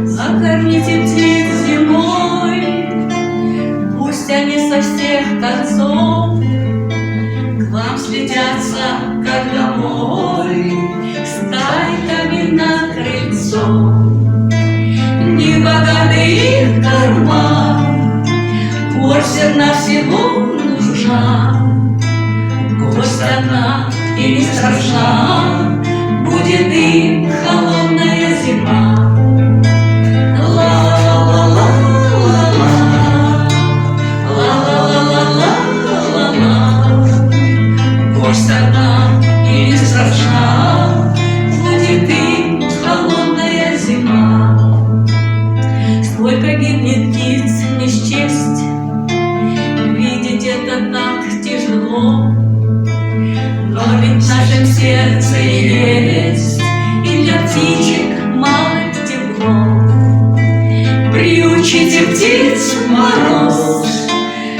Накормите птиц зимой, пусть они со всех концов к вам слетятся, как домой, стайками на крыльцо. Небогатый их карман, горсть одна всего нужна, гость одна и не страшна, будет им холодная зима. Гость одна и не страшна, будет им холодная зима. Сколько гибнет птиц не счесть, видеть это так тяжело, но ведь в нашем сердце есть и для птичек малых тепло. Приучите птиц в мороз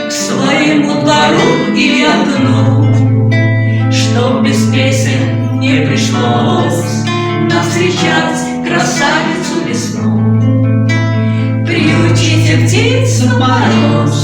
к своему двору или окну, чтоб без песен не пришлось нам встречать красавицу весну. Приучите птиц в мороз